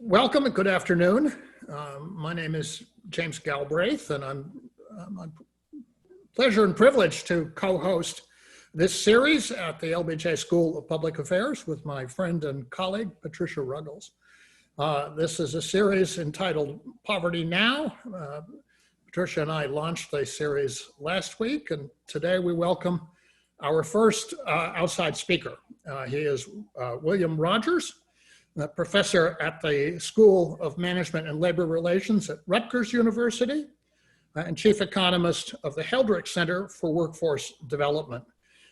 Welcome and good afternoon. My name is James Galbraith, and I'm my pleasure and privilege to co-host this series at the LBJ School of Public Affairs with my friend and colleague, Patricia Ruggles. This is a series entitled Poverty Now. Patricia and I launched the series last week, and today we welcome our first outside speaker. He is William Rodgers, a professor at the School of Management and Labor Relations at Rutgers University, and chief economist of the Heldrick Center for Workforce Development.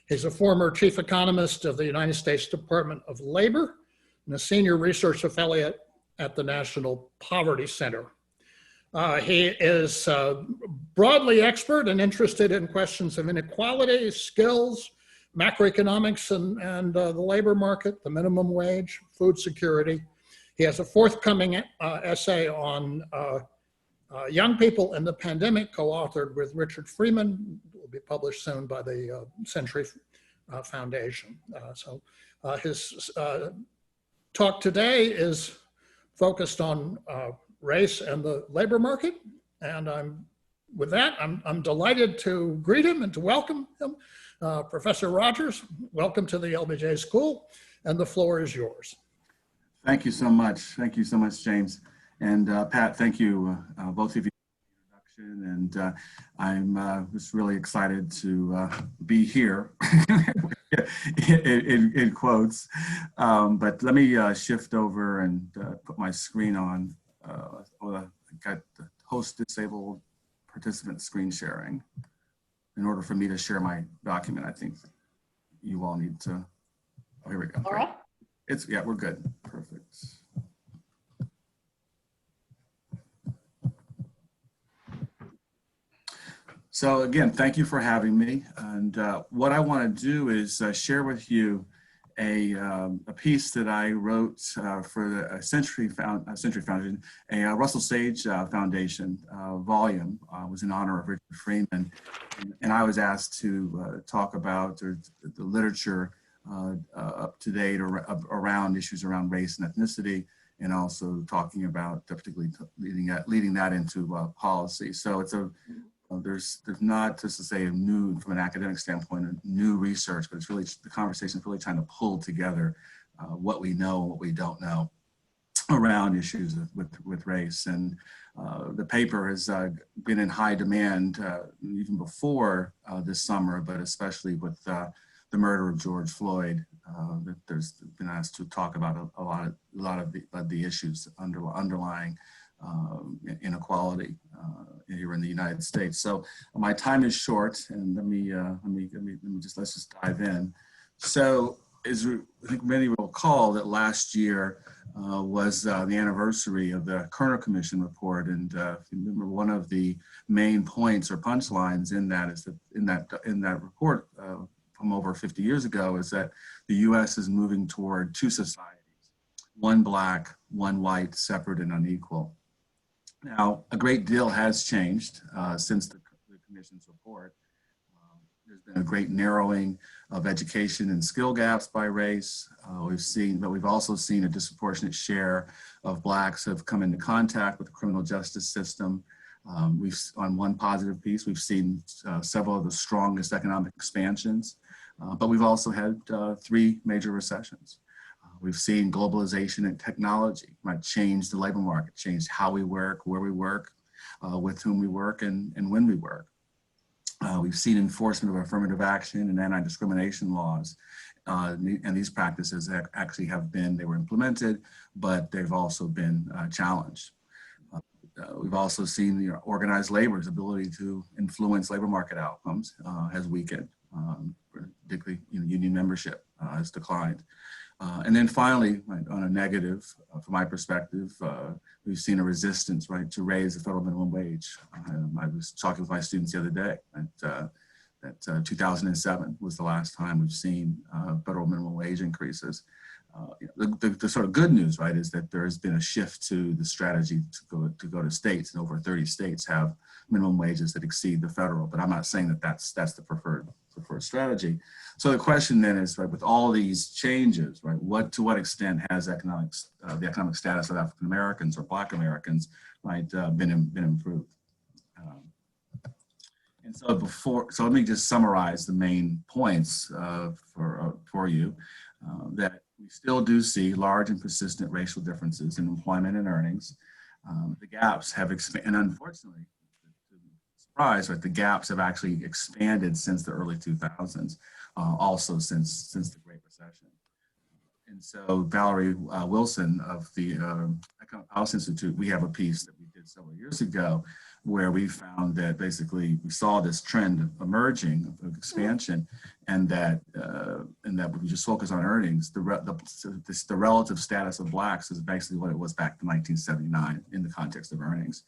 He's a former chief economist of the United States Department of Labor and a senior research affiliate at the National Poverty Center. He is broadly expert and interested in questions of inequality, skills, macroeconomics and the labor market, the minimum wage, food security. He has a forthcoming essay on young people in the pandemic, co-authored with Richard Freeman, will be published soon by the Century Foundation. His talk today is focused on race and the labor market, and with that, I'm delighted to greet him and to welcome him. Professor Rodgers, welcome to the LBJ School, and the floor is yours. Thank you so much. Thank you so much, James. And Pat, thank you, both of you, for the introduction. And I'm just really excited to be here, in quotes. But let me shift over and put my screen on. I got the host disabled participant screen sharing. In order for me to share my document, I think you all need to, oh, here we go. All right. Yeah, we're good. Perfect. So again, thank you for having me. And what I want to do is share with you a piece that I wrote for the Century Foundation, a Russell Sage Foundation volume. Was in honor of Richard Freeman, and I was asked to talk about the literature up to date around issues around race and ethnicity, and also talking about particularly leading that into policy. So it's there's not, just to say, new from an academic standpoint, new research, but it's really, the conversation is really trying to pull together what we know and what we don't know around issues with race. And the paper has been in high demand even before this summer, but especially with the murder of George Floyd. There's been asked to talk about a lot of the issues underlying inequality here in the United States. So my time is short, and let's just dive in. So as I think many will recall that last year was the anniversary of the Kerner Commission report, and if you remember, one of the main points or punchlines in that is that in that report from over 50 years ago is that the U.S. is moving toward two societies, one black, one white, separate and unequal. Now, a great deal has changed since the Commission's report. There's been a great narrowing of education and skill gaps by race. We've also seen a disproportionate share of Blacks have come into contact with the criminal justice system. On one positive piece, we've seen several of the strongest economic expansions, but we've also had 3 major recessions. We've seen globalization and technology might change the labor market, change how we work, where we work, with whom we work, and when we work. We've seen enforcement of affirmative action and anti-discrimination laws. And these practices actually they were implemented, but they've also been challenged. We've also seen organized labor's ability to influence labor market outcomes has weakened, particularly union membership has declined. And then finally, on a negative, from my perspective, we've seen a resistance, to raise the federal minimum wage. I was talking with my students the other day that 2007 was the last time we've seen federal minimum wage increases. The sort of good news, is that there has been a shift to the strategy to go to states, and over 30 states have minimum wages that exceed the federal. But I'm not saying that that's the preferred first strategy. So the question then is, right, with all these changes, right, to what extent has the economic status of African Americans or Black Americans, right, been improved? And so let me just summarize the main points for you, that we still do see large and persistent racial differences in employment and earnings. The gaps have expanded, and unfortunately, surprise, right, the gaps have actually expanded since the early 2000s, also since the Great Recession. And so Valerie Wilson of the Economic Policy Institute, we have a piece that we did several years ago where we found that basically we saw this trend emerging of expansion, and that we just focus on earnings. The relative status of Blacks is basically what it was back in 1979 in the context of earnings.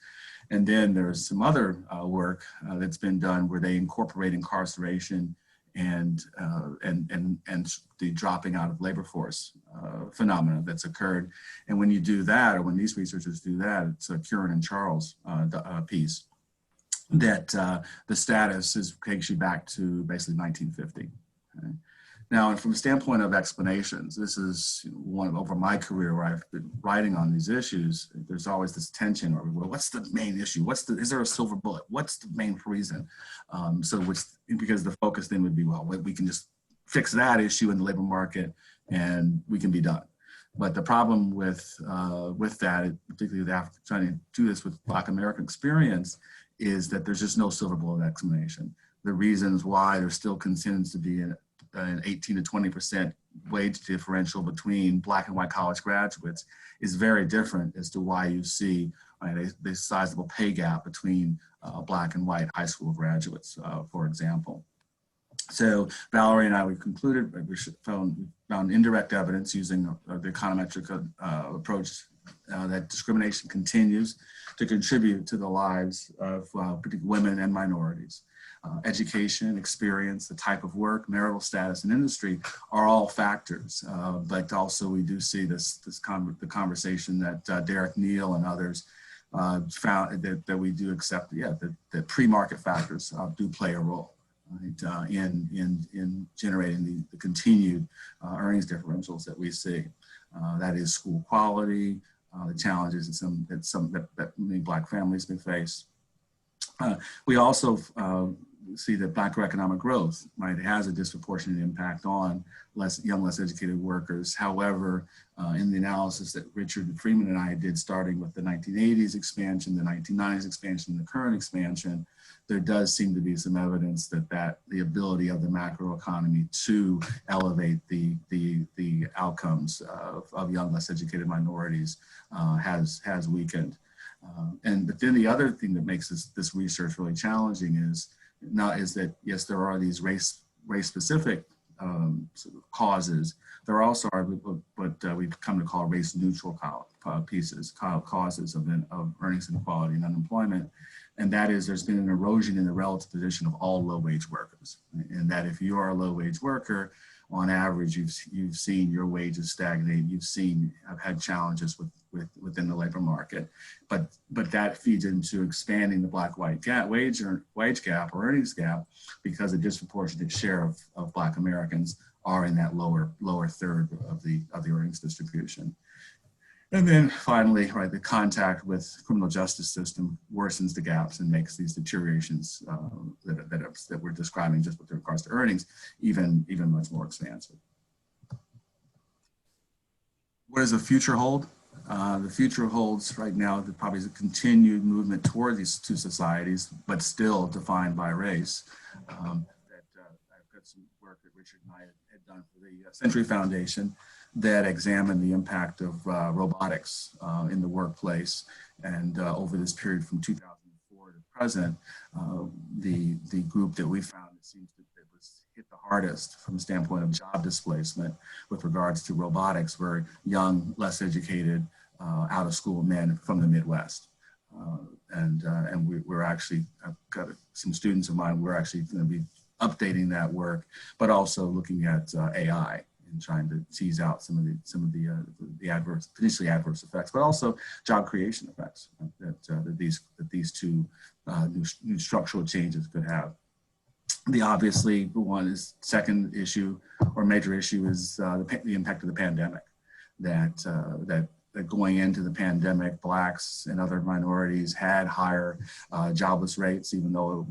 And then there's some other work that's been done where they incorporate incarceration and the dropping out of labor force phenomena that's occurred. And when you do that, or when these researchers do that, it's a Curran and Charles piece, that the status takes you back to basically 1950. Okay? Now, and from the standpoint of explanations, this is over my career where I've been writing on these issues, there's always this tension, or well, what's the main issue? Is there a silver bullet? What's the main reason? Because the focus then would be, well, we can just fix that issue in the labor market and we can be done. But the problem with that, particularly trying to do this with Black American experience, is that there's just no silver bullet explanation. The reasons why there still continues to be an 18 to 20% wage differential between Black and white college graduates is very different as to why you see the sizable pay gap between Black and white high school graduates, for example. So Valerie and I, we concluded, we found indirect evidence using the econometric approach that discrimination continues to contribute to the lives of particularly women and minorities. Education, experience, the type of work, marital status, and industry are all factors. But also we do see the conversation that Derek Neal and others found that we do accept, that pre-market factors do play a role, right, in generating the continued earnings differentials that we see. That is school quality, the challenges that many Black families may face. We also see that Black economic growth, right, has a disproportionate impact on young, less educated workers. However, in the analysis that Richard Freeman and I did, starting with the 1980s expansion, the 1990s expansion, the current expansion, there does seem to be some evidence that the ability of the macroeconomy to elevate the outcomes of young, less educated minorities has weakened. But then the other thing that makes this research really challenging is that, yes, there are these race-specific causes. There also are what we've come to call race-neutral causes of earnings inequality and unemployment. And that is, there's been an erosion in the relative position of all low-wage workers. And that if you are a low-wage worker, on average, you've seen your wages stagnate. I've had challenges within the labor market, but that feeds into expanding the Black-white wage gap or earnings gap, because a disproportionate share of Black Americans are in that lower third of the earnings distribution. And then finally, right, the contact with criminal justice system worsens the gaps and makes these deteriorations that we're describing just with regards to earnings even much more expansive. What does the future hold? The future holds right now that probably is a continued movement toward these two societies, but still defined by race. I've got some work that Richard and I had done for the Century Foundation that examined the impact of robotics in the workplace. And over this period from 2004 to present, the group that we found that was hit the hardest from the standpoint of job displacement with regards to robotics were young, less educated, out of school men from the Midwest. And we're actually, I've got some students of mine, we're actually going to be updating that work, but also looking at AI and trying to tease out some of the potentially adverse effects, but also job creation effects that these two new structural changes could have. The obviously one is second issue or major issue is the impact of the pandemic. That going into the pandemic, Blacks and other minorities had higher jobless rates, even though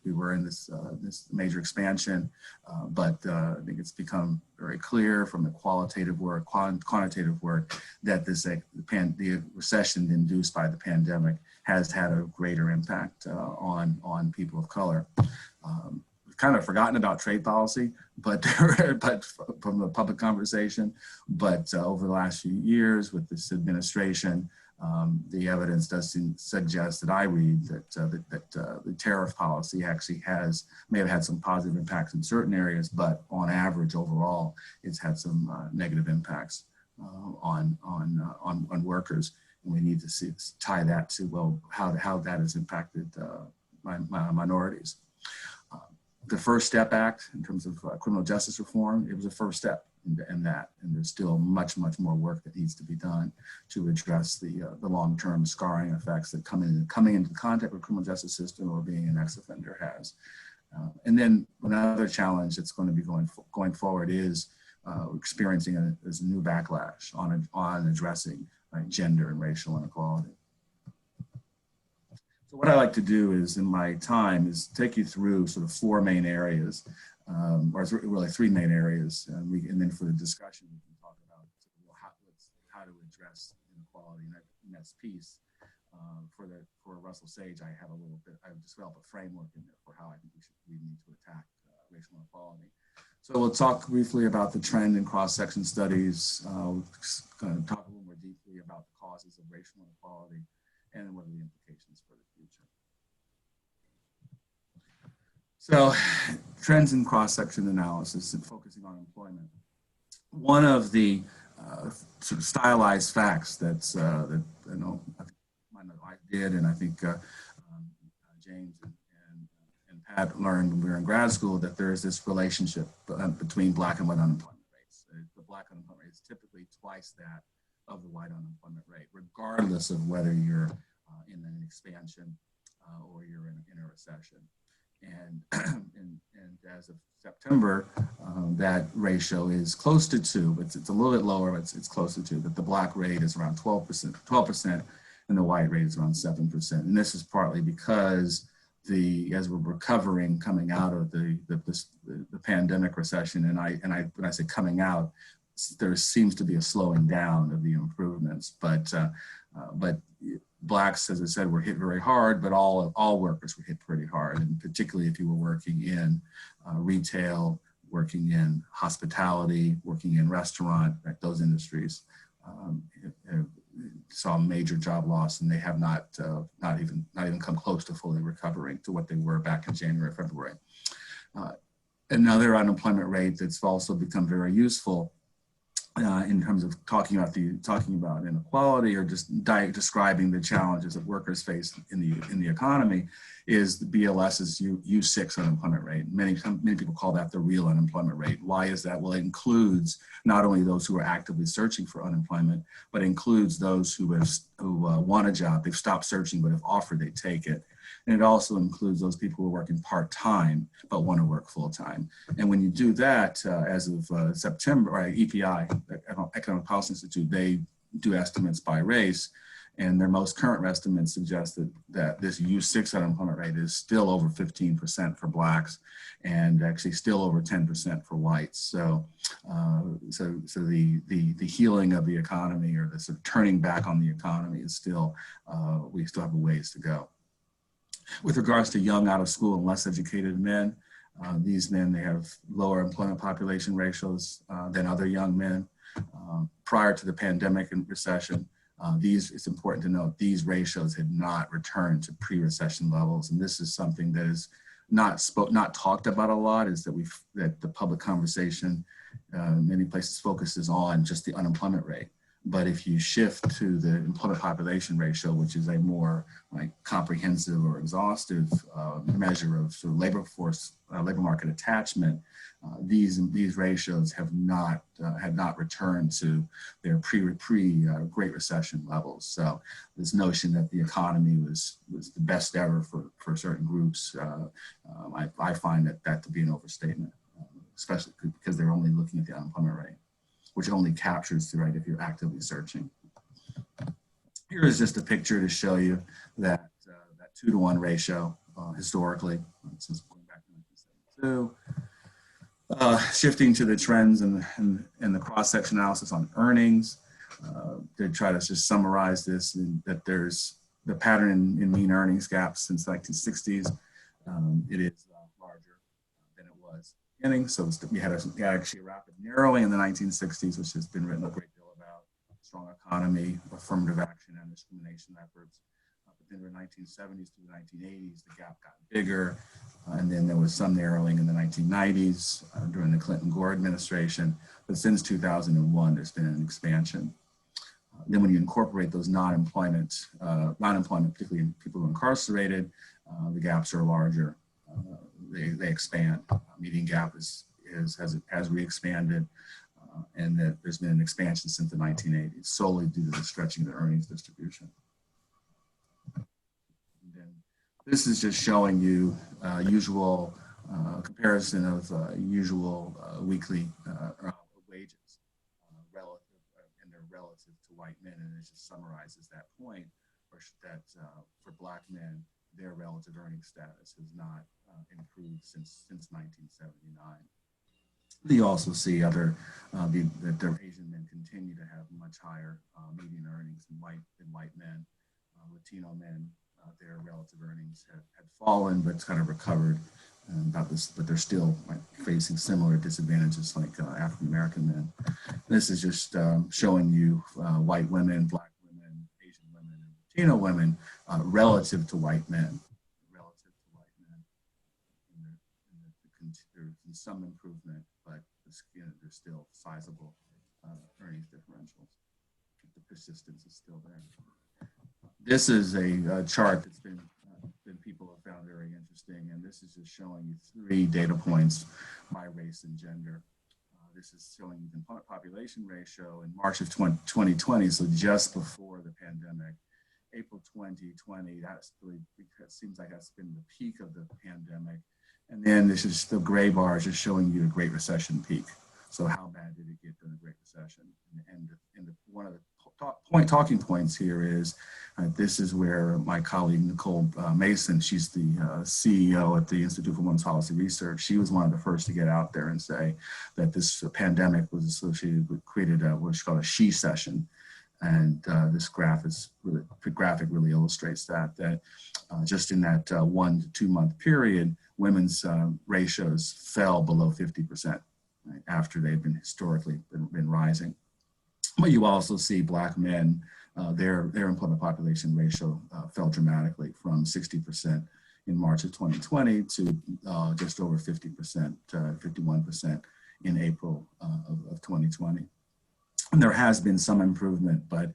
we were in this major expansion. But I think it's become very clear from the qualitative work, quantitative work, that the recession induced by the pandemic has had a greater impact on people of color. We've kind of forgotten about trade policy, but from the public conversation. But over the last few years with this administration, the evidence does suggest that I read that the tariff policy actually may have had some positive impacts in certain areas, but on average, overall, it's had some negative impacts on workers. And we need to tie that to, well, how that has impacted minorities. The First Step Act, in terms of criminal justice reform, it was a first step in that, and there's still much more work that needs to be done to address the long-term scarring effects that coming into contact with the criminal justice system or being an ex-offender has. And then another challenge that's going to be going forward is experiencing a new backlash on addressing gender and racial inequality. So what I like to do is, in my time, is take you through sort of four main areas, or really three main areas, and then for the discussion we can talk about how to address inequality in that piece. For Russell Sage, I've developed a framework in there for how I think we need to attack racial inequality. So we'll talk briefly about the trend in cross-section studies. We're going to talk a little more deeply about the causes of racial inequality, and then what are the implications for the future. So, trends in cross-section analysis and focusing on employment. One of the sort of stylized facts that I know I did, and I think James and Pat learned when we were in grad school, that there is this relationship between Black and white unemployment rates. The Black unemployment rate is typically twice that of the white unemployment rate, regardless of whether you're in an expansion or you're in a recession. And as of September, that ratio is close to 2. It's a little bit lower, but it's close to 2. That the Black rate is around 12%, and the white rate is around 7%. And this is partly because as we're recovering, coming out of the pandemic recession, and when I say coming out, there seems to be a slowing down of the improvements, but Blacks, as I said, were hit very hard, but all workers were hit pretty hard, and particularly if you were working in retail, working in hospitality, working in restaurant, like those industries, saw major job loss, and they have not even come close to fully recovering to what they were back in January, February. Another unemployment rate that's also become very useful in terms of talking about inequality, or just describing the challenges that workers face in the economy, is the BLS's U6 unemployment rate. Many people call that the real unemployment rate. Why is that? Well, it includes not only those who are actively searching for unemployment, but includes those who want a job. They've stopped searching, but if offered, they take it. And it also includes those people who are working part-time but want to work full-time. And when you do that, as of September, or EPI, Economic Policy Institute, they do estimates by race, and their most current estimates suggest that this U6 unemployment rate is still over 15% for Blacks, and actually still over 10% for whites. So the healing of the economy, or the sort of turning back on the economy, is still, we still have a ways to go. With regards to young, out of school, and less educated men, these men, they have lower employment population ratios than other young men. Prior to the pandemic and recession, it's important to note, these ratios had not returned to pre-recession levels. And this is something that is not talked about a lot, is that the public conversation many places focuses on just the unemployment rate. But if you shift to the employment population ratio, which is a more like comprehensive or exhaustive measure of sort of labor market attachment, these ratios have not returned to their Great Recession levels. So this notion that the economy was the best ever for certain groups, I find that to be an overstatement, especially because they're only looking at the unemployment rate, which only captures the right if you're actively searching. Here is just a picture to show you that 2-to-1 ratio historically, since going back to 1972. Shifting to the trends and the cross-section analysis on earnings, to try to just summarize this, that there's the pattern in mean earnings gaps since the 1960s. It is larger than it was beginning. So we had actually a rapid narrowing in the 1960s, which has been written a great deal about: strong economy, affirmative action, and discrimination efforts. But then in the 1970s to the 1980s, the gap got bigger. And then there was some narrowing in the 1990s during the Clinton-Gore administration. But since 2001, there's been an expansion. Then when you incorporate those non-employment, particularly in people who are incarcerated, the gaps are larger. They expand. Median gap has re-expanded, and that there's been an expansion since the 1980s, solely due to the stretching of the earnings distribution. And then this is just showing you usual comparison of usual weekly wages relative to white men, and it just summarizes that point, or that for Black men, their relative earning status has not improved since 1979. You also see that their Asian men continue to have much higher median earnings than white men. Latino men, their relative earnings had fallen, but it's kind of recovered about this, but they're still facing similar disadvantages like African American men. This is just showing you white women, Black women, Asian women, and Latino women relative to white men. There's been some improvement, but there's still sizable earnings differentials. The persistence is still there. This is a chart that's been people have found very interesting, and this is just showing you 3 data points by race and gender. This is showing you the employment population ratio in March of 2020, so just before the pandemic. April 2020, it seems like that's been the peak of the pandemic. And then this is the gray bar just showing you the Great Recession peak. So how bad did it get during the Great Recession? And one of the talking points here is this is where my colleague Nicole Mason, she's the CEO at the Institute for Women's Policy Research. She was one of the first to get out there and say that this pandemic was associated with, created what's called a she-cession. And this graphic really illustrates that just in that 1 to 2 month period, women's ratios fell below 50%, right, after they've been historically been rising. But you also see Black men, their employment population ratio fell dramatically from 60% in March of 2020 to just over 50%, 51% in April of 2020. And there has been some improvement, but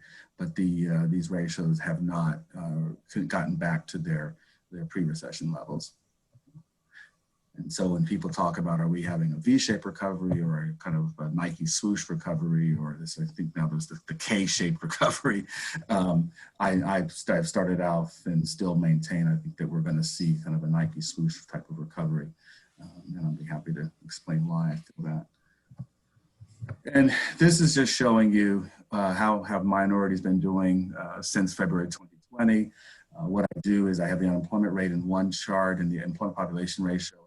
these ratios have not gotten back to their pre-recession levels. And so when people talk about, are we having a V-shaped recovery or a kind of a Nike swoosh recovery, or this, I think now there's the K-shaped recovery, I've started out and still maintain, I think that we're going to see kind of a Nike swoosh type of recovery. And I'll be happy to explain why I feel that. And this is just showing you how have minorities been doing since February 2020. What I do is I have the unemployment rate in one chart and the employment population ratio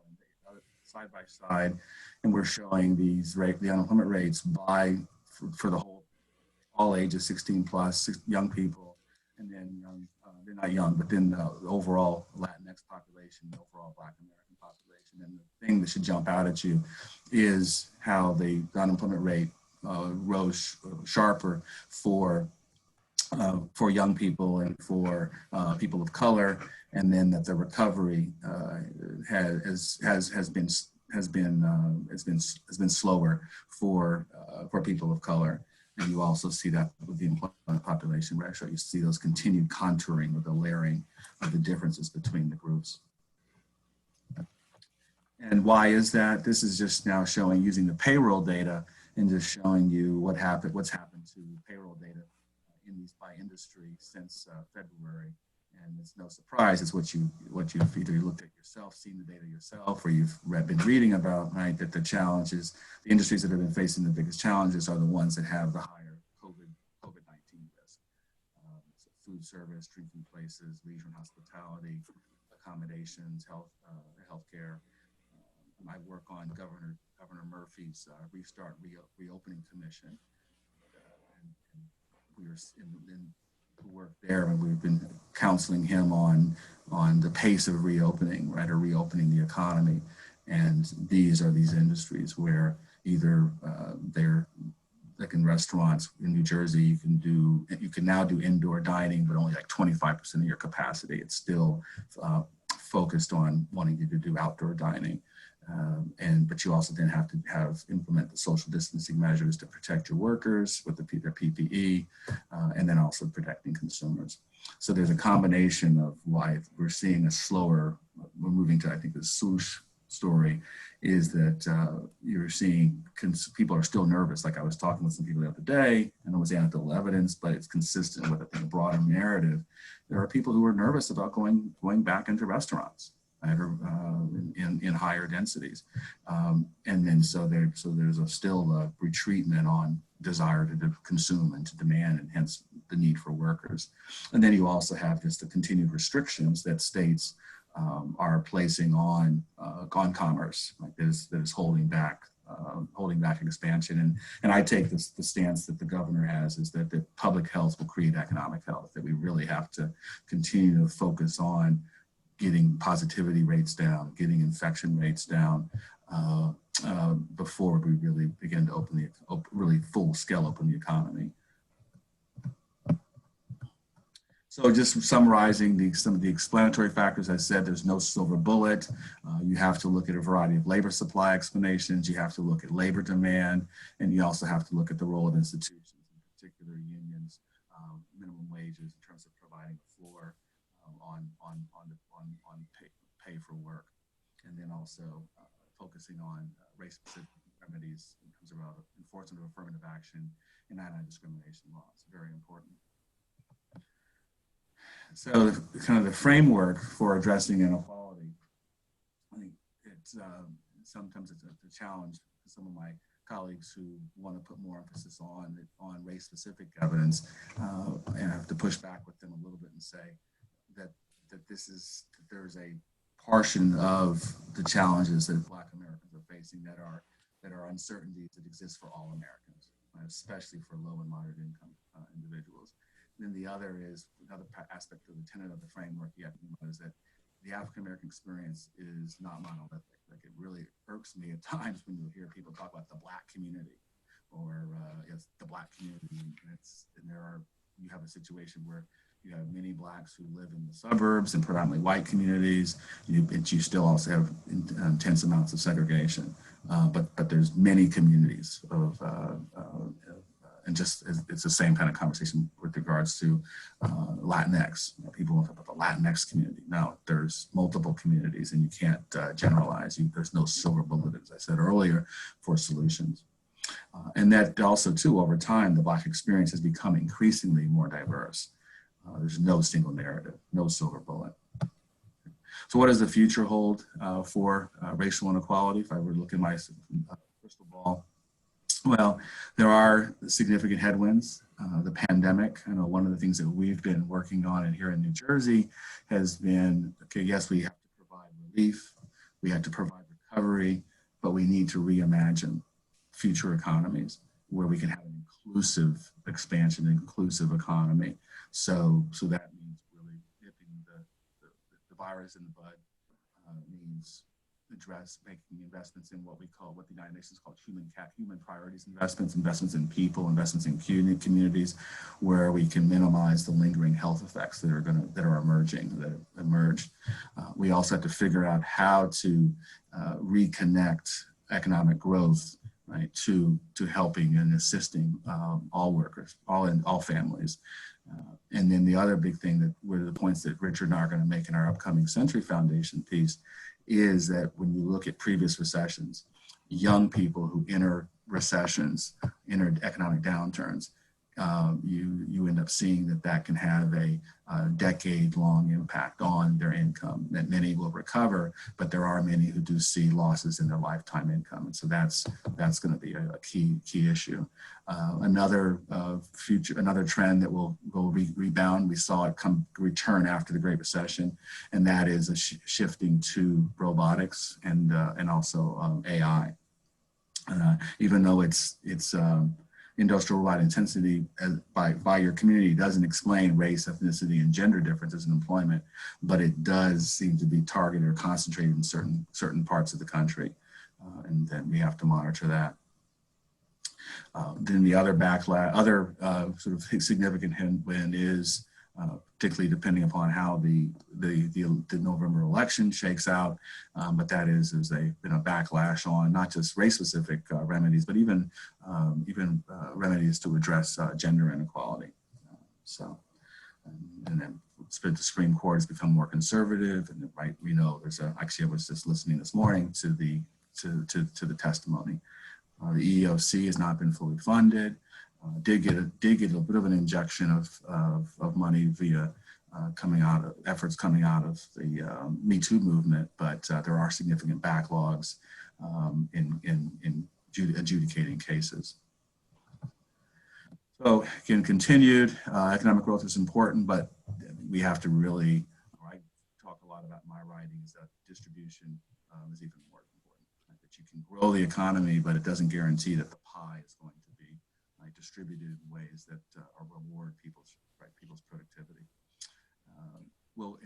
side by side, and we're showing the unemployment rates for all ages, 16 plus, young people, and then they're not young, but then the overall Latinx population, the overall Black American population. And the thing that should jump out at you is how the unemployment rate rose sharper for young people and for people of color, and then that the recovery has been slower for people of color. And you also see that with the employment population ratio. You see those continued contouring or the layering of the differences between the groups. And why is that? This is just now showing, using the payroll data and just showing you what's happened to payroll data in these by industry since February. And it's no surprise, it's what you've either looked at yourself, seen the data yourself, or you've been reading about, right, that the challenges, the industries that have been facing the biggest challenges are the ones that have the higher COVID-19 risk. So food service, drinking places, leisure and hospitality, accommodations, healthcare. I work on Governor Murphy's Restart Reopening Commission. And we were in work there, and we've been counseling him on the pace of reopening, right, or reopening the economy. And these are these industries where either they're like in restaurants in New Jersey, you can now do indoor dining, but only like 25% of your capacity. It's still focused on wanting you to do outdoor dining. But you also then have to implement the social distancing measures to protect your workers with their PPE, and then also protecting consumers. So there's a combination of why we're seeing we're moving to, I think, the swoosh story is that you're seeing people are still nervous. Like I was talking with some people the other day, and it was anecdotal evidence, but it's consistent with, I think, a broader narrative. There are people who are nervous about going back into restaurants. In higher densities, and then so there's still a retreatment on desire to consume and to demand, and hence the need for workers. And then you also have just the continued restrictions that states are placing on commerce, like that is holding back expansion. And I take the stance that the governor has, is that the public health will create economic health, that we really have to continue to focus on getting positivity rates down, getting infection rates down before we really begin to really full scale open the economy. So just summarizing some of the explanatory factors, I said there's no silver bullet. You have to look at a variety of labor supply explanations. You have to look at labor demand, and you also have to look at the role of institutions, in particular unions, minimum wages in terms of providing a floor on pay for work, and then also focusing on race-specific remedies in terms of enforcement of affirmative action and anti-discrimination laws. Very important. So kind of the framework for addressing inequality, I think sometimes it's a challenge for some of my colleagues who want to put more emphasis on race-specific evidence, and I have to push back with them a little bit and say that there's a portion of the challenges that Black Americans are facing that are uncertainties that exist for all Americans, especially for low and moderate income individuals. And then the other aspect of the tenet of the framework is that the African American experience is not monolithic. Like, it really irks me at times when you hear people talk about the Black community or the Black community, and you have a situation where you have many Blacks who live in the suburbs and predominantly white communities, but you still also have intense amounts of segregation. But there's many communities and just it's the same kind of conversation with regards to Latinx. People talk about the Latinx community. No, there's multiple communities, and you can't generalize. There's no silver bullet, as I said earlier, for solutions. And that also, too, over time, the Black experience has become increasingly more diverse. There's no single narrative, no silver bullet. So what does the future hold for racial inequality? If I were to look at my crystal ball, well, there are significant headwinds. The pandemic, I know one of the things that we've been working on here in New Jersey has been, okay, yes, we have to provide relief, we have to provide recovery, but we need to reimagine future economies where we can have an inclusive expansion, inclusive economy. So that means really nipping the virus in the bud, means making investments in what the United Nations called human priorities investments in people, investments in communities, where we can minimize the lingering health effects that are emerged. We also have to figure out how to reconnect economic growth right, to helping and assisting all workers, all families. And then the other big thing that were the points that Richard and I are going to make in our upcoming Century Foundation piece is that when you look at previous recessions, young people who enter recessions, enter economic downturns, you end up seeing that can have a decade-long impact on their income. That many will recover, but there are many who do see losses in their lifetime income, and so that's going to be a key issue. Another trend that will rebound. We saw it return after the Great Recession, and that is a shifting to robotics and also AI. Even though it's industrial robot intensity by your community doesn't explain race, ethnicity, and gender differences in employment, but it does seem to be targeted or concentrated in certain parts of the country, and then we have to monitor that. Then the other sort of significant headwind is, particularly depending upon how the November election shakes out, but that is been a backlash on not just race-specific remedies, but even remedies to address gender inequality. And then the Supreme Court has become more conservative, and right, we know actually I was just listening this morning to the testimony. The EEOC has not been fully funded. Did get a bit of an injection of money via efforts coming out of the Me Too movement, but there are significant backlogs in adjudicating cases. So again, continued economic growth is important, but we have to really, I talk a lot about my writings, that distribution is even more important. Right? That you can grow the economy, but it doesn't guarantee that the pie is going to be distributed in ways that reward people's productivity.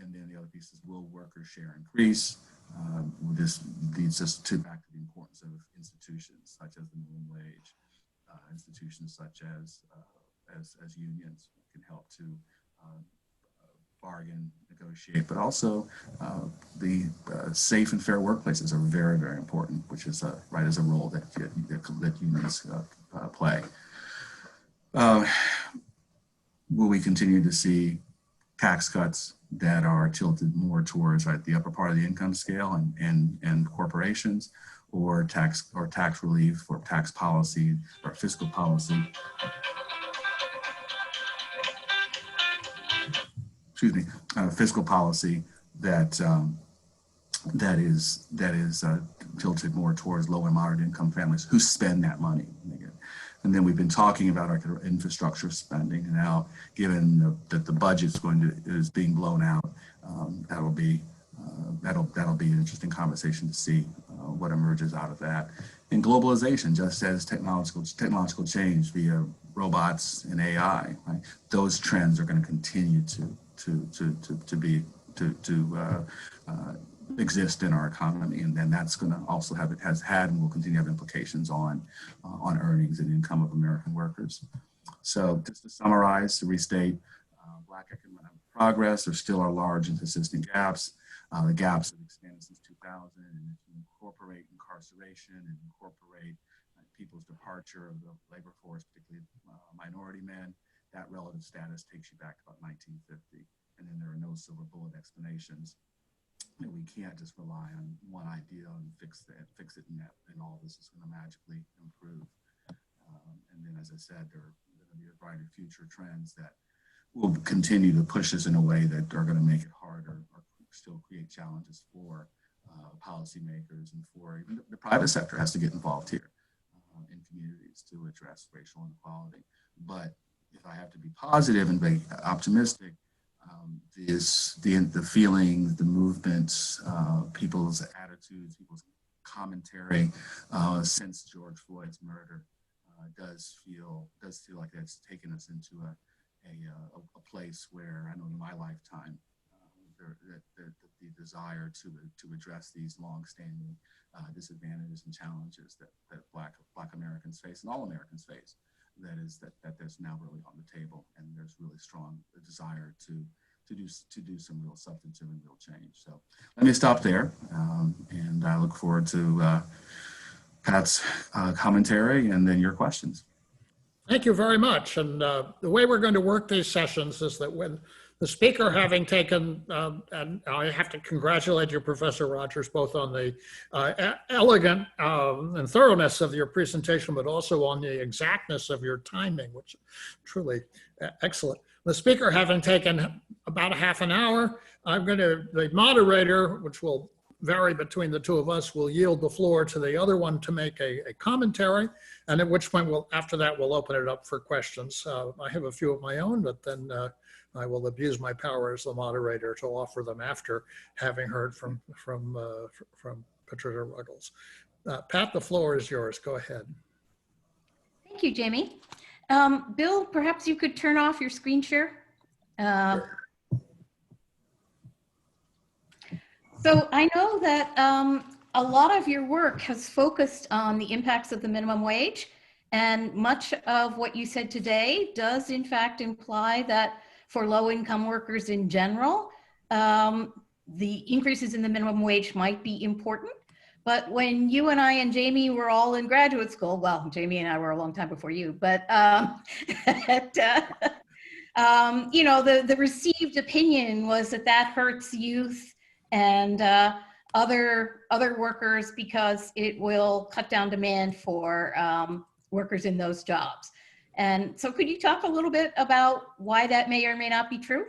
And then the other piece is, will workers' share increase? This leads us back to the importance of institutions such as the minimum wage, institutions such as unions can help to bargain, negotiate, but also the safe and fair workplaces are very, very important, which is a role that unions play. Will we continue to see tax cuts that are tilted more towards the upper part of the income scale and corporations, or tax relief or tax policy or fiscal policy? Fiscal policy that is tilted more towards low and moderate income families who spend that money. And then we've been talking about our infrastructure spending, and now, given that the budget is being blown out, that'll be an interesting conversation to see what emerges out of that. And globalization, just as technological change via robots and AI, right? Those trends are going to continue to exist in our economy, and then that's going to also has had and will continue to have implications on earnings and income of American workers. So just to summarize, to restate, Black economic progress, there still are large and persistent gaps. The gaps have expanded since 2000, and if you incorporate incarceration and incorporate people's departure of the labor force, particularly minority men, that relative status takes you back to about 1950. And then there are no silver bullet explanations. And we can't just rely on one idea and fix it, and all this is going to magically improve. And then, as I said, there are going to be a variety of future trends that will continue to push us in a way that are going to make it harder or still create challenges for policymakers, and for even the private sector has to get involved here in communities to address racial inequality. But if I have to be positive and be optimistic, the feelings, the movements, people's attitudes, people's commentary since George Floyd's murder does feel like that's taken us into a place where, I know in my lifetime, the desire to address these longstanding disadvantages and challenges that Black Americans face, and all Americans face, that there's now really on the table, and there's really strong desire to do some real substantive and real change. So let me stop there, and I look forward to Pat's commentary and then your questions. Thank you very much. And the way we're going to work these sessions is that when the speaker, having taken, and I have to congratulate you, Professor Rodgers, both on the elegant and thoroughness of your presentation, but also on the exactness of your timing, which is truly excellent. The speaker having taken about a half an hour, the moderator, which will vary between the two of us, will yield the floor to the other one to make a commentary, and at which point after that we'll open it up for questions. I have a few of my own, but then I will abuse my power as the moderator to offer them after having heard from Patricia Ruggles. Pat, the floor is yours. Go ahead. Thank you, Jamie. Bill, perhaps you could turn off your screen share. Sure. So I know that a lot of your work has focused on the impacts of the minimum wage, and much of what you said today does in fact imply that for low-income workers in general, the increases in the minimum wage might be important. But when you and I and Jamie were all in graduate school, well, Jamie and I were a long time before you, but you know, the received opinion was that hurts youth and other workers because it will cut down demand for workers in those jobs. And so could you talk a little bit about why that may or may not be true?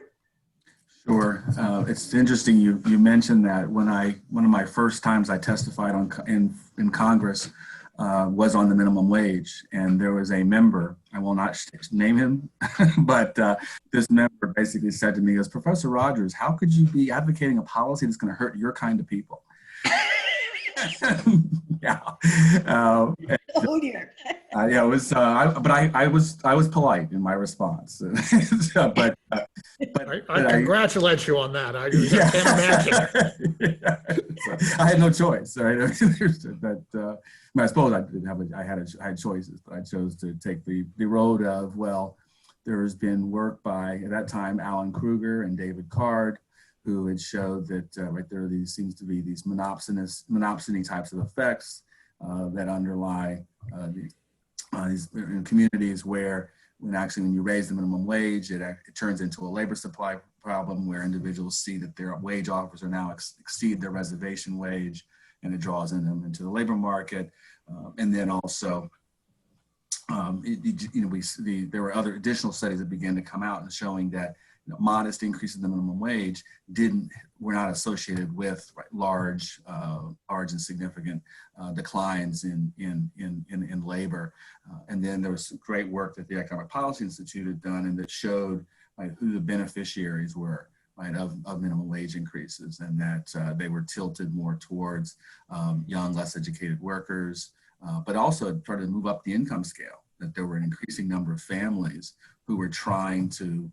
Sure. It's interesting you mentioned that. One of my first times I testified in Congress was on the minimum wage, and there was a member, I will not name him, but this member basically said to me, as Professor Rodgers, how could you be advocating a policy that's going to hurt your kind of people? Yeah. Oh dear. Yeah, it was, but I was polite in my response. but I congratulate you on that. I can't imagine. So I had no choice, right? But I suppose I had choices, but I chose to take the road of, well, there has been work by, at that time, Alan Kruger and David Card, who had showed that right there seems to be these monopsony types of effects that underlie these communities where when you raise the minimum wage, it turns into a labor supply problem where individuals see that their wage offers are now exceed their reservation wage, and it draws them into the labor market. And then also, there were other additional studies that began to come out and showing that modest increases in the minimum wage were not associated with large and significant declines in labor. And then there was great work that the Economic Policy Institute had done, and that showed who the beneficiaries were of minimum wage increases, and that they were tilted more towards young, less educated workers, but also tried to move up the income scale. That there were an increasing number of families who were trying to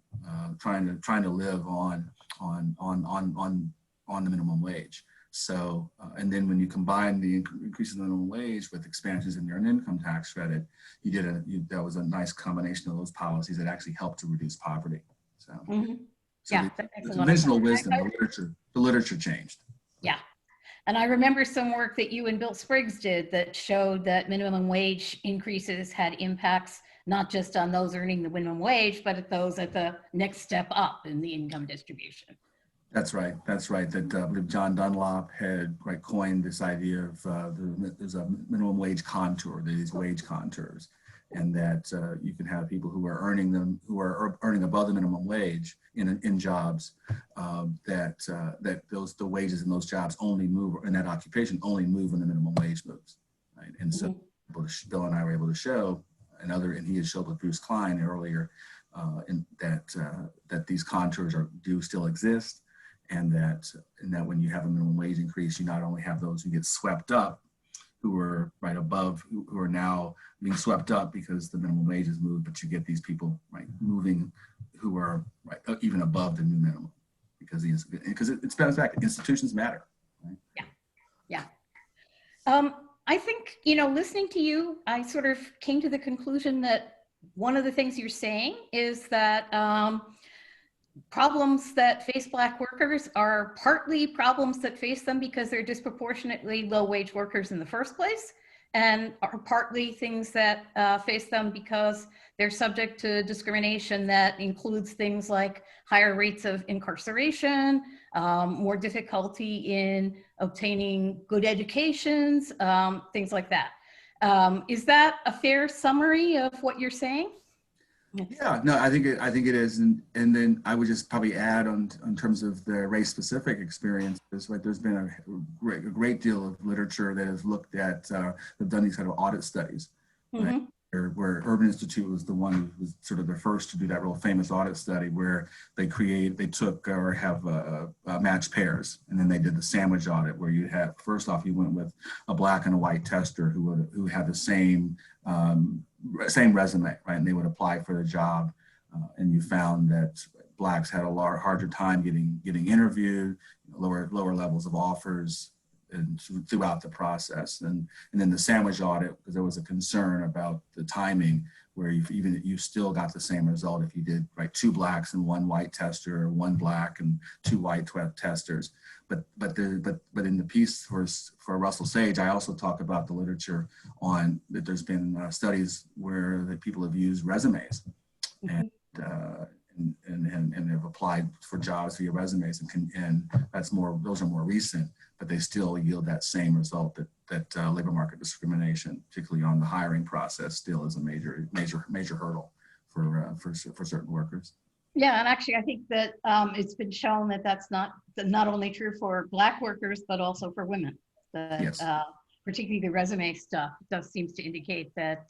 live on the minimum wage. So, and then when you combine the increase in the minimum wage with expansions in your income tax credit, that was a nice combination of those policies that actually helped to reduce poverty. So, Yeah, the conventional wisdom, the literature changed. Yeah. And I remember some work that you and Bill Spriggs did that showed that minimum wage increases had impacts not just on those earning the minimum wage, but at those at the next step up in the income distribution. That's right. That John Dunlop had coined this idea of there's a minimum wage contour, these wage contours, and that you can have people who are earning above the minimum wage in jobs that the wages in those jobs only move, in that occupation only move when the minimum wage moves, right? And so Bill and I were able to show, and he had showed with Bruce Klein earlier, that these contours do still exist, and that when you have a minimum wage increase, you not only have those who get swept up, who are right above, who are now being swept up because the minimum wage has moved, but you get these people moving who are even above the new minimum, because it spans back. Institutions matter. Right? Yeah. I think, listening to you, I sort of came to the conclusion that one of the things you're saying is that problems that face Black workers are partly problems that face them because they're disproportionately low wage workers in the first place. and are partly things that face them because they're subject to discrimination that includes things like higher rates of incarceration, more difficulty in obtaining good educations, things like that. Is that a fair summary of what you're saying? Yeah, no, I think it is, and then I would just probably add on in terms of the race-specific experiences. Like, there's been a great deal of literature that has looked at, have done these kind of audit studies, right? Where Urban Institute was the one who was sort of the first to do that real famous audit study, where they took or have matched pairs, and then they did the sandwich audit, where you had, first off, you went with a black and a white tester who had the same resume, right? And they would apply for the job, and you found that blacks had a harder time getting interviewed, lower levels of offers, and throughout the process. And then the sandwich audit, because there was a concern about the timing, where you still got the same result if you did, right, 2 blacks and 1 white tester, or 1 black and 2 white testers. But in the piece for Russell Sage, I also talk about the literature on that. There's been studies where the people have used resumes and have applied for jobs via resumes, and those are more recent, but they still yield that same result, that labor market discrimination, particularly on the hiring process, still is a major hurdle for certain workers. Yeah, and actually, I think that it's been shown that that's not only true for Black workers, but also for women. That, yes. Particularly the resume stuff seems to indicate that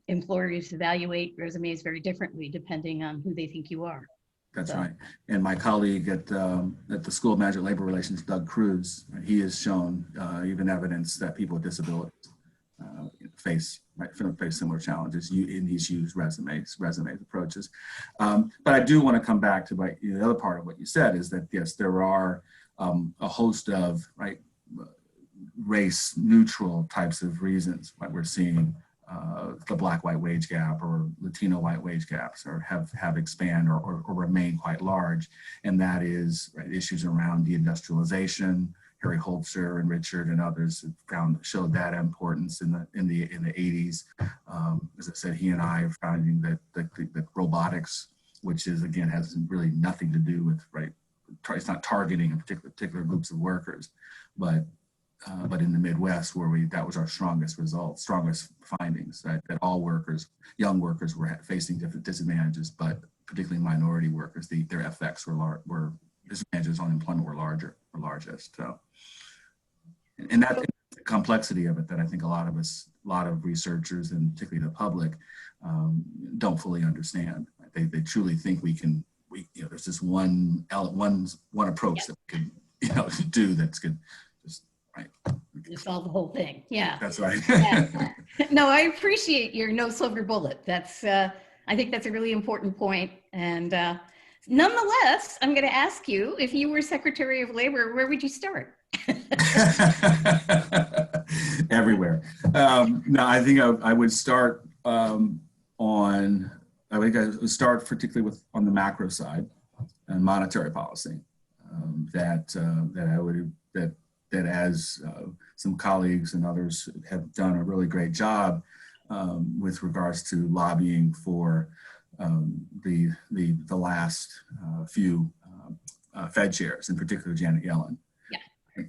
employers evaluate resumes very differently depending on who they think you are. That's right. And my colleague at the School of Management Labor Relations, Doug Cruz, he has shown even evidence that people with disabilities face similar challenges, and he's used resume approaches. But I do want to come back to the other part of what you said, is that yes, there are a host of race neutral types of reasons why we're seeing the Black-white wage gap or Latino-white wage gaps have expand or remain quite large, and that is issues around deindustrialization. Harry Holzer and Richard and others showed that importance in the 80s. As I said, he and I are finding that robotics, which is again has really nothing to do with it's not targeting a particular groups of workers, but in the Midwest, where that was our strongest findings, that all workers, young workers, were facing different disadvantages, but particularly minority workers, their effects were disadvantages on employment were largest. So, and that's the complexity of it that I think a lot of researchers and particularly the public don't fully understand. They truly think there's this one approach that we can do that's good. You solve the whole thing. Yeah. That's right. Yeah. No, I appreciate your no silver bullet. I think that's a really important point. And nonetheless, I'm going to ask you, if you were Secretary of Labor, where would you start? Everywhere. No, I think I would start particularly on the macro side and monetary policy. That as some colleagues and others have done a really great job with regards to lobbying for the last few Fed chairs, in particular Janet Yellen. Yeah.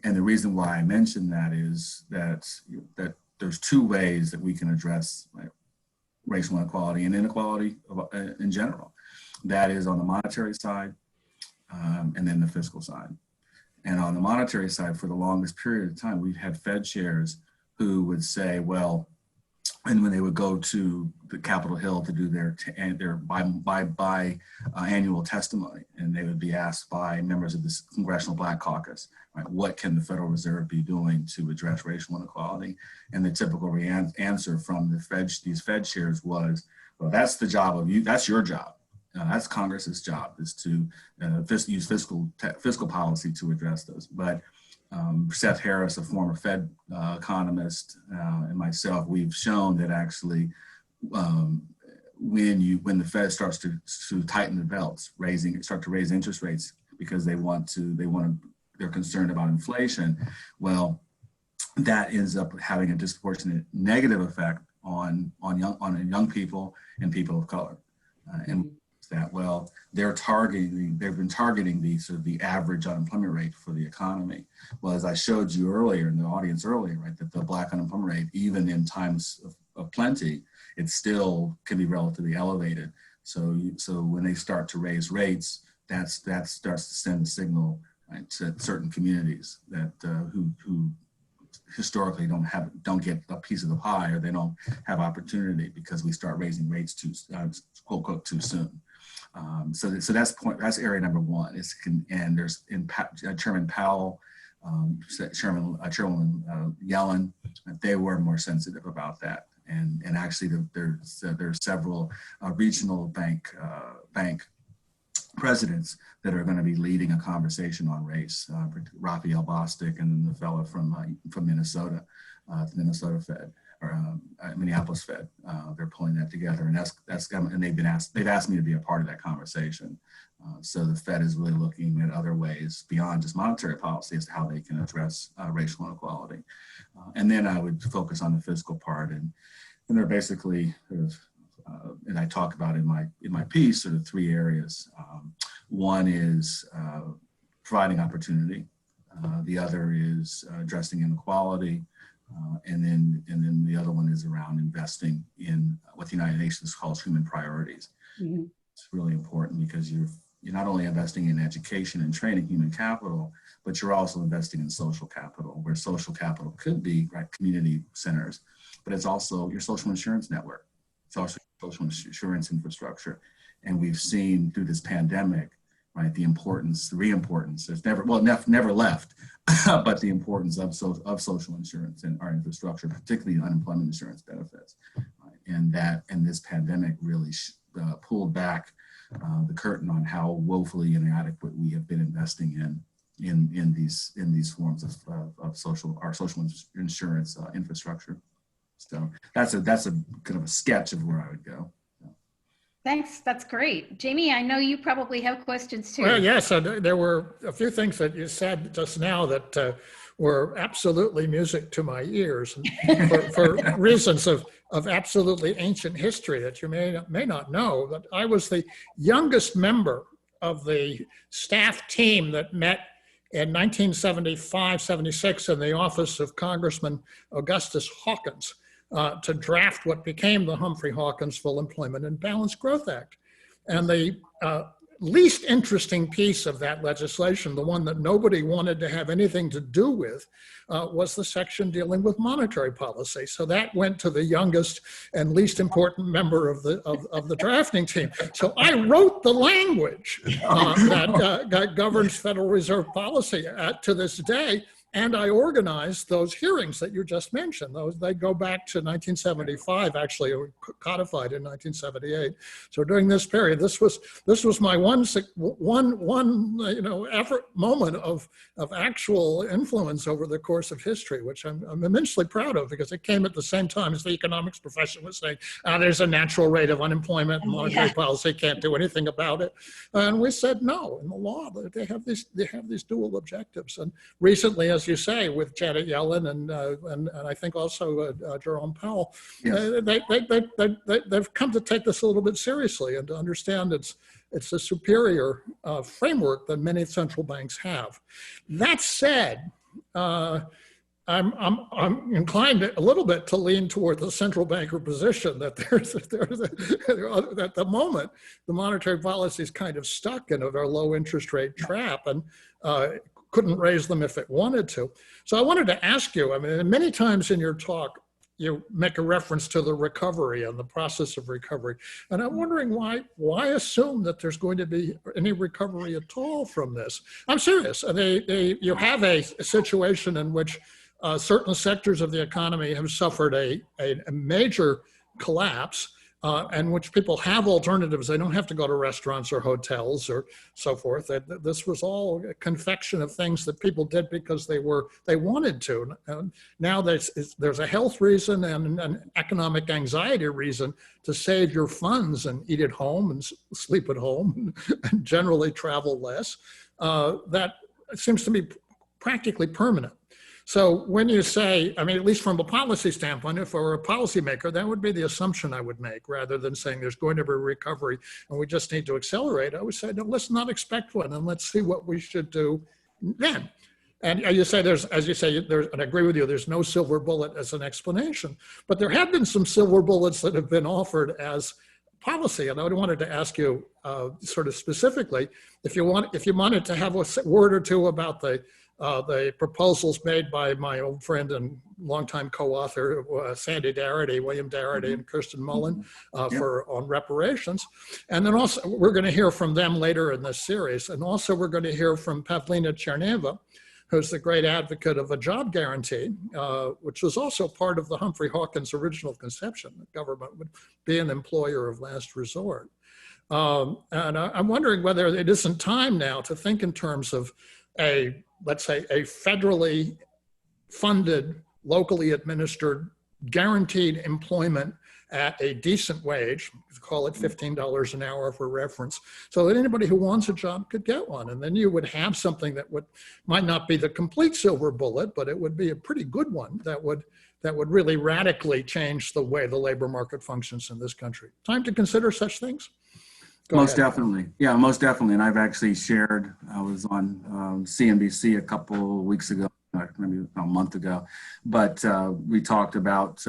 And the reason why I mention that is that there's 2 ways that we can address racial inequality and inequality in general. That is on the monetary side and then the fiscal side. And on the monetary side, for the longest period of time, we've had Fed chairs who would say, well, and when they would go to the Capitol Hill to do their annual testimony, and they would be asked by members of the Congressional Black Caucus, what can the Federal Reserve be doing to address racial inequality? And the typical answer from these Fed chairs was, well, that's the job of you, that's your job. That's Congress's job, is to use fiscal policy to address those. But Seth Harris, a former Fed economist, and myself, we've shown that actually when the Fed starts to tighten the belts, start to raise interest rates because they're concerned about inflation. Well, that ends up having a disproportionate negative effect on young people and people of color. And that, well, they've been targeting the average unemployment rate for the economy. Well, as I showed you earlier in the audience earlier, right, that the Black unemployment rate, even in times of plenty, it still can be relatively elevated. So when they start to raise rates, that starts to send a signal, right, to certain communities that who historically don't get a piece of the pie, or they don't have opportunity because we start raising rates too quote unquote too soon. So that's area number one. And there's Chairman Powell, Chairwoman Yellen, they were more sensitive about that. And actually there's several regional bank presidents that are going to be leading a conversation on race. Raphael Bostic and then the fellow from Minnesota, the Minnesota Fed, or Minneapolis Fed. They're pulling that together, and and they've asked me to be a part of that conversation. So the Fed is really looking at other ways beyond just monetary policy as to how they can address racial inequality. And then I would focus on the fiscal part, and they're basically and I talk about in my piece sort of three areas. One is providing opportunity. The other is addressing inequality, and then the other one is around investing in what the United Nations calls human priorities. Mm-hmm. It's really important because you're not only investing in education and training, human capital, but you're also investing in social capital, where social capital could be, right, community centers, but it's also your social insurance network. It's also social insurance infrastructure. And we've seen through this pandemic, right, the re-importance, it's never left, but the importance of social insurance and our infrastructure, particularly unemployment insurance benefits. Right? And this pandemic really pulled back the curtain on how woefully inadequate we have been investing in these forms of social insurance infrastructure. So that's a kind of a sketch of where I would go. Thanks, that's great. Jamie, I know you probably have questions too. Well, yes, there were a few things that you said just now that were absolutely music to my ears, for reasons of absolutely ancient history that you may not know. But I was the youngest member of the staff team that met in 1975-76 in the office of Congressman Augustus Hawkins to draft what became the Humphrey Hawkins Full Employment and Balanced Growth Act. And the least interesting piece of that legislation, the one that nobody wanted to have anything to do with, was the section dealing with monetary policy. So that went to the youngest and least important member of the drafting team. So I wrote the language that governs Federal Reserve policy to this day. And I organized those hearings that you just mentioned. They go back to 1975, actually, or codified in 1978. So during this period, this was my one moment of actual influence over the course of history, which I'm immensely proud of, because it came at the same time as the economics profession was saying, there's a natural rate of unemployment and monetary policy can't do anything about it. And we said no. In the law, they have these dual objectives. And recently, as you say, with Janet Yellen and I think also Jerome Powell, yes, they've come to take this a little bit seriously and to understand it's a superior framework that many central banks have. That said, I'm inclined a little bit to lean toward the central banker position that at the moment the monetary policy is kind of stuck in a very low interest rate trap and couldn't raise them if it wanted to. So I wanted to ask you, I mean, many times in your talk, you make a reference to the recovery and the process of recovery. And I'm wondering why assume that there's going to be any recovery at all from this? I'm serious. You have a situation in which certain sectors of the economy have suffered a major collapse, and which people have alternatives. They don't have to go to restaurants or hotels or so forth. This was all a confection of things that people did because they wanted to. And now there's a health reason and an economic anxiety reason to save your funds and eat at home and sleep at home and generally travel less. That seems to be practically permanent. So when you say, I mean, at least from a policy standpoint, if I were a policymaker, that would be the assumption I would make, rather than saying there's going to be a recovery and we just need to accelerate. I would say, no, let's not expect one, and let's see what we should do then. And you say there's, as you say, there's, and I agree with you, there's no silver bullet as an explanation, but there have been some silver bullets that have been offered as policy. And I wanted to ask you sort of specifically, if you wanted to have a word or two about the proposals made by my old friend and longtime co-author, Sandy Darity, William Darity, and Kirsten Mullen on reparations. And then also, we're going to hear from them later in this series. And also, we're going to hear from Pavlina Cherneva, who's the great advocate of a job guarantee, which was also part of the Humphrey Hawkins' original conception, that government would be an employer of last resort. And I'm wondering whether it isn't time now to think in terms of let's say, a federally funded, locally administered, guaranteed employment at a decent wage, call it $15 an hour for reference, so that anybody who wants a job could get one. And then you would have something that might not be the complete silver bullet, but it would be a pretty good one that would really radically change the way the labor market functions in this country. Time to consider such things? Most definitely. Yeah, most definitely. And I've actually shared, I was on CNBC a couple weeks ago, maybe a month ago, but we talked about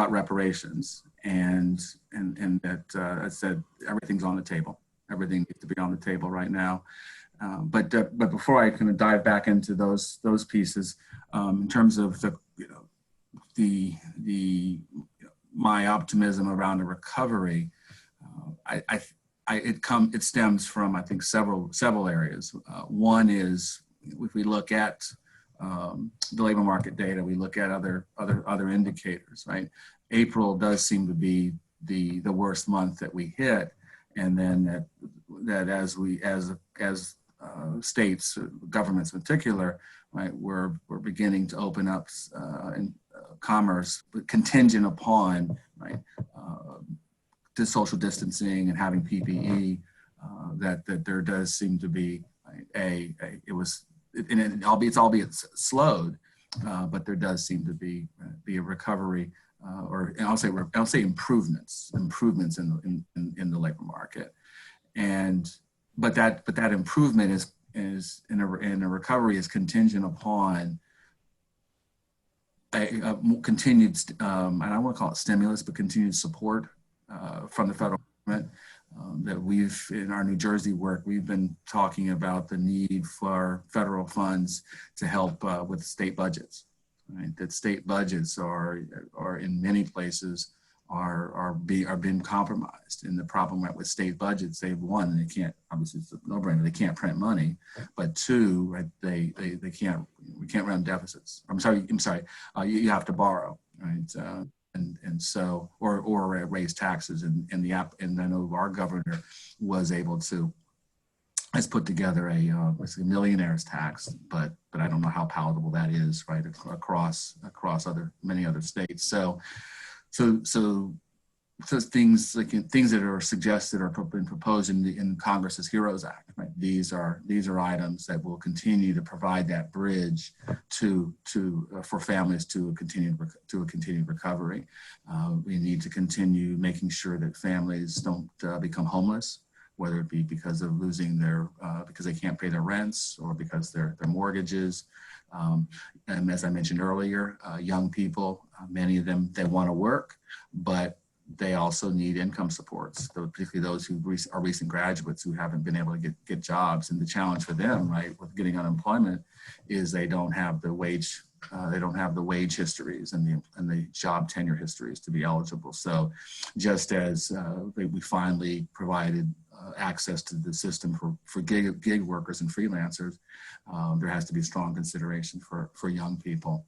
reparations and that I said everything's on the table. Everything needs to be on the table right now. But before I kind of dive back into those pieces, in terms of my optimism around the recovery, it stems from, I think, several areas. One is, if we look at the labor market data, we look at other indicators, right? April does seem to be the worst month that we hit, and then that as states, governments in particular, right, we're beginning to open up in commerce, contingent upon, right, the social distancing and having PPE, that there does seem to be albeit slowed, but there does seem to be a recovery, or I'll say improvements in the labor market, but that improvement is in a recovery is contingent upon a continued, and I don't want to call it stimulus, but continued support from the federal government. That in our New Jersey work, we've been talking about the need for federal funds to help with state budgets. Right? That state budgets are in many places are being compromised. And the problem with state budgets, they've one, they can't, obviously it's a no-brainer, they can't print money, but two, right, we can't run deficits. You have to borrow, right? And so, or raise taxes, and I know our governor was able to, has put together a millionaire's tax, but I don't know how palatable that is, right, across many other states. So things that are suggested or been proposed in Congress's HEROES Act, right? These are items that will continue to provide that bridge for families to a continued recovery. We need to continue making sure that families don't become homeless, whether it be because of losing because they can't pay their rents or because their mortgages. And as I mentioned earlier, young people, many of them, they want to work, but they also need income supports, particularly those who are recent graduates who haven't been able to get jobs. And the challenge for them, right, with getting unemployment is they don't have the wage histories and the job tenure histories to be eligible. So just as we finally provided access to the system for gig workers and freelancers, there has to be strong consideration for young people.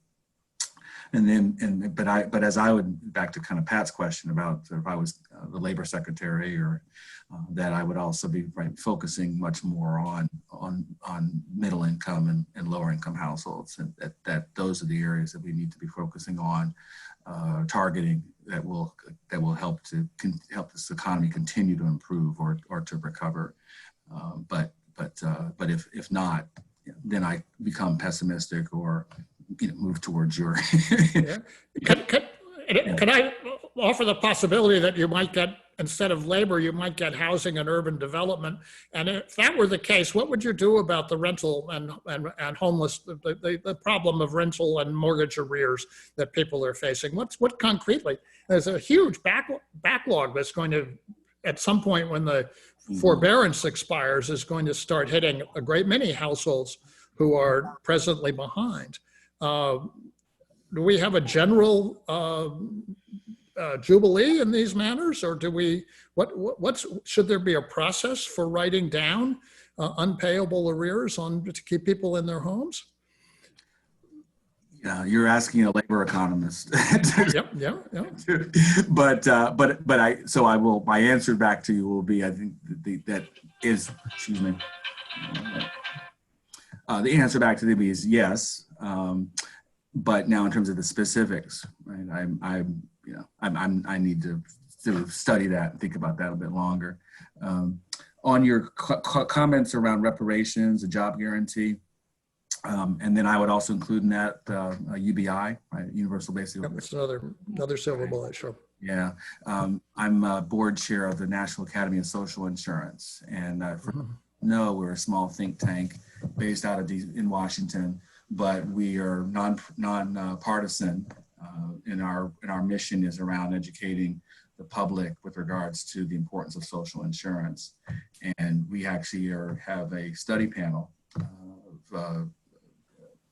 But as I would, back to kind of Pat's question about if I was the labor secretary, or that I would also be focusing much more on middle income and lower income households, and that those are the areas that we need to be focusing on, targeting that will help this economy continue to improve or to recover. But if not, then I become pessimistic or move towards your. Yeah. Can I offer the possibility that you might get, instead of labor, you might get housing and urban development? And if that were the case, what would you do about the rental and homeless, the problem of rental and mortgage arrears that people are facing? What concretely? There's a huge backlog that's going to, at some point when the forbearance expires, is going to start hitting a great many households who are presently behind. Do we have a general jubilee in these matters, or do we? Should there be a process for writing down unpayable arrears to keep people in their homes? Yeah, you're asking a labor economist. Yeah. But I will. My answer back to you will be, I think that is. Excuse me. The answer back to them is yes. But now, in terms of the specifics, right? I need to sort of study that and think about that a bit longer. On your comments around reparations, a job guarantee, and then I would also include in that UBI, right? Universal Basic. It's another silver bullet, sure. Yeah, I'm a board chair of the National Academy of Social Insurance, and we're a small think tank based out of in Washington. But we are non-partisan, and our mission is around educating the public with regards to the importance of social insurance. And we actually have a study panel of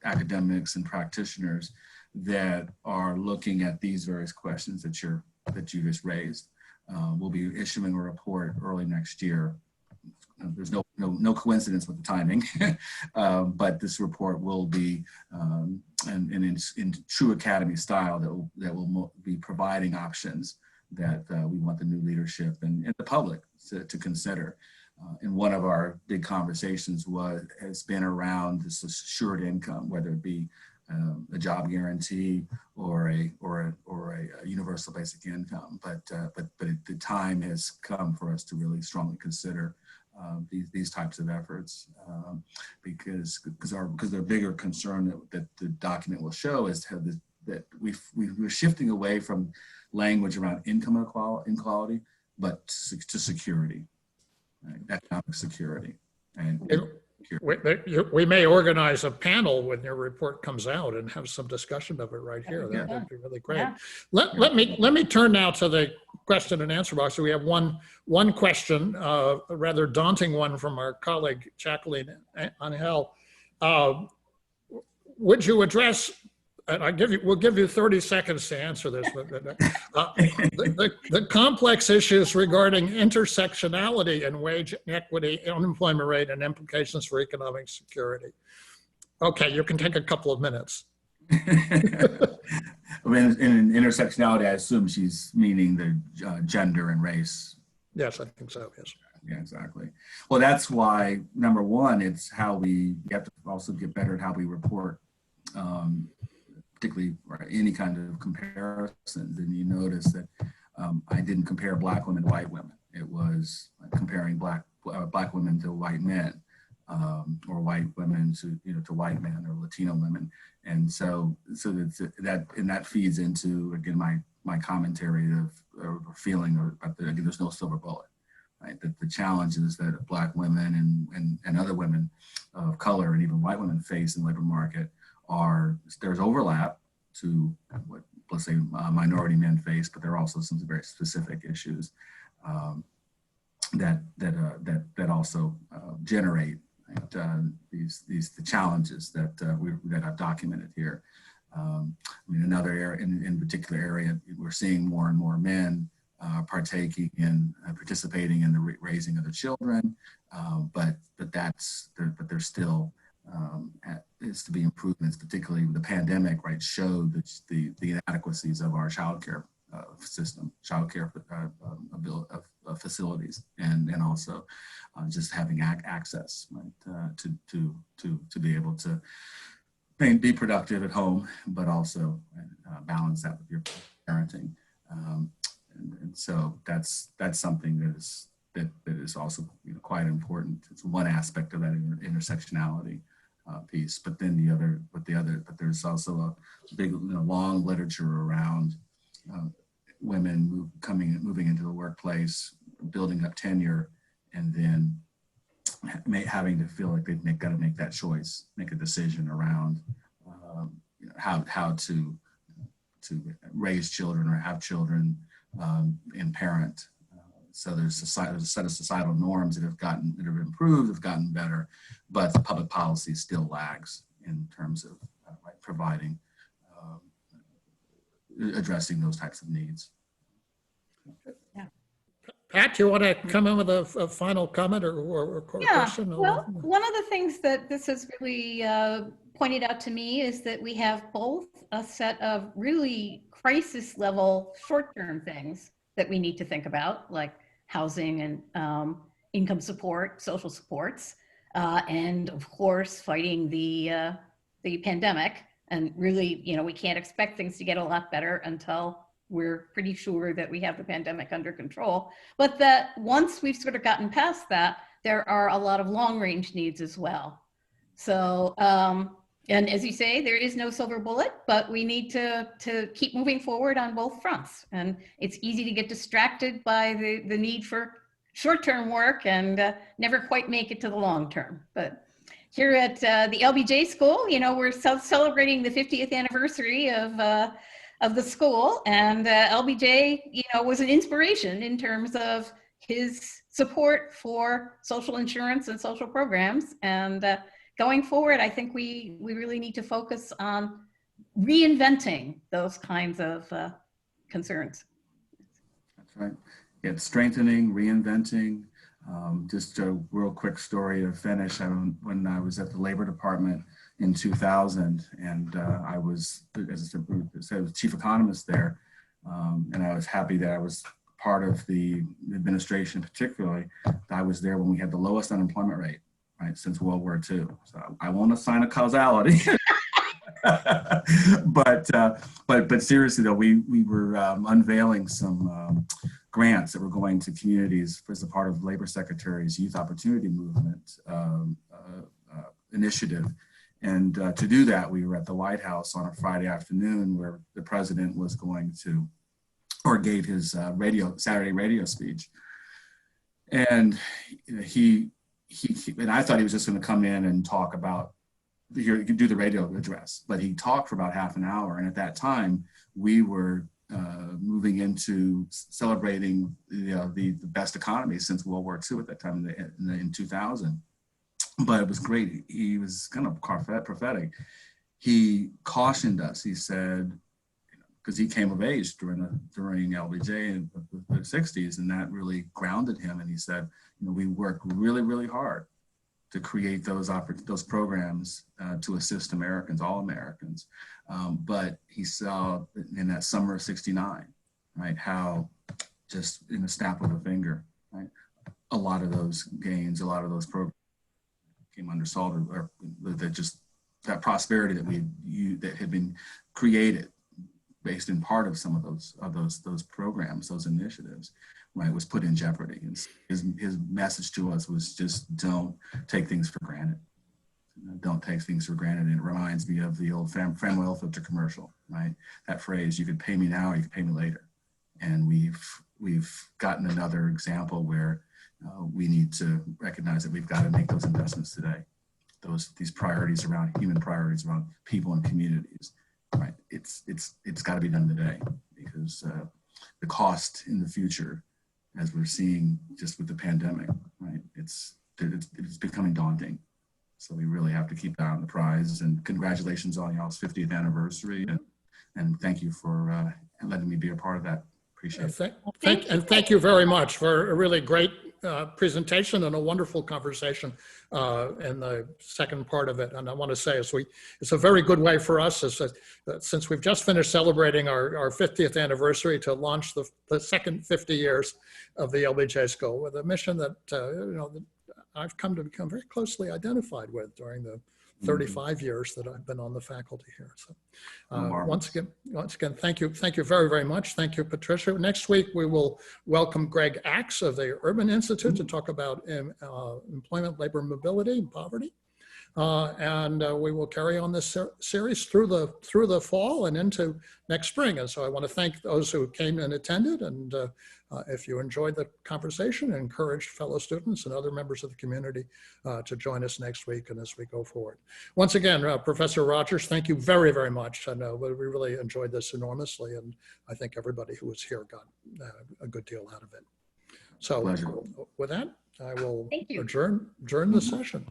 academics and practitioners that are looking at these various questions that you just raised. We'll be issuing a report early next year. There's no coincidence with the timing, but this report will be in true academy style that will be providing options that we want the new leadership and the public to consider. And one of our big conversations has been around this assured income, whether it be a job guarantee or a universal basic income. But the time has come for us to really strongly consider these types of efforts, because their bigger concern that the document will show is that we're shifting away from language around income inequality, but to security, right? Economic security. And we may organize a panel when your report comes out and have some discussion of it right here. That'd be really great. Yeah. Let me turn now to the question and answer box. So we have one question, a rather daunting one from our colleague Jacqueline Angel. Would you address? And we'll give you 30 seconds to answer this. The complex issues regarding intersectionality and wage inequity, unemployment rate, and implications for economic security. Okay, you can take a couple of minutes. I mean, in intersectionality, I assume she's meaning the gender and race. Yes, I think so, yes. Yeah, exactly. Well, that's why, number one, it's how we have to also get better at how we report, particularly any kind of comparisons. And you notice that I didn't compare Black women to white women. It was comparing Black women to white men, or white women to white men, or Latino women. And so that feeds into, again, my commentary or feeling about again, there's no silver bullet, right? That the challenges that Black women and other women of color and even white women face in the labor market there's overlap to what, let's say, minority men face, but there are also some very specific issues that also generate the challenges that I've documented here. I mean, another area, in particular area, we're seeing more and more men participating in the raising of their children, but there's still is to be improvements, particularly the pandemic, right, showed the inadequacies of our childcare system, childcare facilities, and also just having access, right, to be able to be productive at home, but also balance that with your parenting, and so that's something that is also quite important. It's one aspect of that intersectionality. piece. But then but there's also a big, long literature around women moving into the workplace, building up tenure, and then having to feel like they've got to make that choice, make a decision around how to raise children or have children and parent. So there's a set of societal norms that have improved, have gotten better, but the public policy still lags in terms of providing, addressing those types of needs. Yeah. Pat, do you want to come in with a final comment or question? Well, one of the things that this has really pointed out to me is that we have both a set of really crisis level short-term things that we need to think about, like housing and income support, social supports, and of course, fighting the pandemic. And really, we can't expect things to get a lot better until we're pretty sure that we have the pandemic under control. But that once we've sort of gotten past that, there are a lot of long range needs as well. So, and as you say, there is no silver bullet, but we need to keep moving forward on both fronts. And it's easy to get distracted by the need for short-term work and never quite make it to the long term. But here at the LBJ School, we're celebrating the 50th anniversary of the school, and LBJ, was an inspiration in terms of his support for social insurance and social programs. And going forward, I think we really need to focus on reinventing those kinds of concerns. That's right. It's strengthening, reinventing. Just a real quick story to finish. When I was at the Labor Department in 2000, and I was, as I said, chief economist there, and I was happy that I was part of the administration, particularly. I was there when we had the lowest unemployment rate, right, since World War II. So I won't assign a causality. but seriously though, we were unveiling some grants that were going to communities as a part of the Labor Secretary's Youth Opportunity Movement initiative. And to do that, we were at the White House on a Friday afternoon where the president was going to, or gave his Saturday radio speech. And he and I thought he was just going to come in and talk about, here, you could do the radio address, but he talked for about half an hour. And at that time, we were moving into celebrating the best economy since World War II at that time in 2000. But it was great. He was kind of prophetic. He cautioned us. He said, because he came of age during LBJ in the 60s, and that really grounded him. And he said, we work really, really hard to create those programs to assist Americans, all Americans. But he saw in that summer of '69, right, how just in a snap of a finger, right, a lot of those gains, a lot of those programs came under salt, or that prosperity that had been created based in part of some of those programs, those initiatives, right, was put in jeopardy. And his message to us was just don't take things for granted. Don't take things for granted. And it reminds me of the old Fram oil filter commercial, right? That phrase, you could pay me now or you could pay me later. And we've gotten another example where we need to recognize that we've got to make those investments today. These priorities around human priorities around people and communities, right? It's got to be done today, because the cost in the future, as we're seeing just with the pandemic, right? It's becoming daunting. So we really have to keep that on the prize. And congratulations on y'all's 50th anniversary, and thank you for letting me be a part of that. Appreciate it. Thank you very much for a really great presentation and a wonderful conversation in the second part of it. And I want to say, it's a very good way for us, since we've just finished celebrating our 50th anniversary, to launch the second 50 years of the LBJ School with a mission that that I've come to become very closely identified with during the 35 years that I've been on the faculty here. So once again, thank you very, very much. Thank you, Patricia. Next week, we will welcome Greg Axe of the Urban Institute to talk about employment, labor mobility, and poverty. And we will carry on this series through the fall and into next spring. And so I want to thank those who came and attended. And if you enjoyed the conversation, I encourage fellow students and other members of the community to join us next week and as we go forward. Once again, Professor Rodgers, thank you very, very much. I know we really enjoyed this enormously, and I think everybody who was here got a good deal out of it. So Pleasure. with that, I will Thank you. adjourn the session.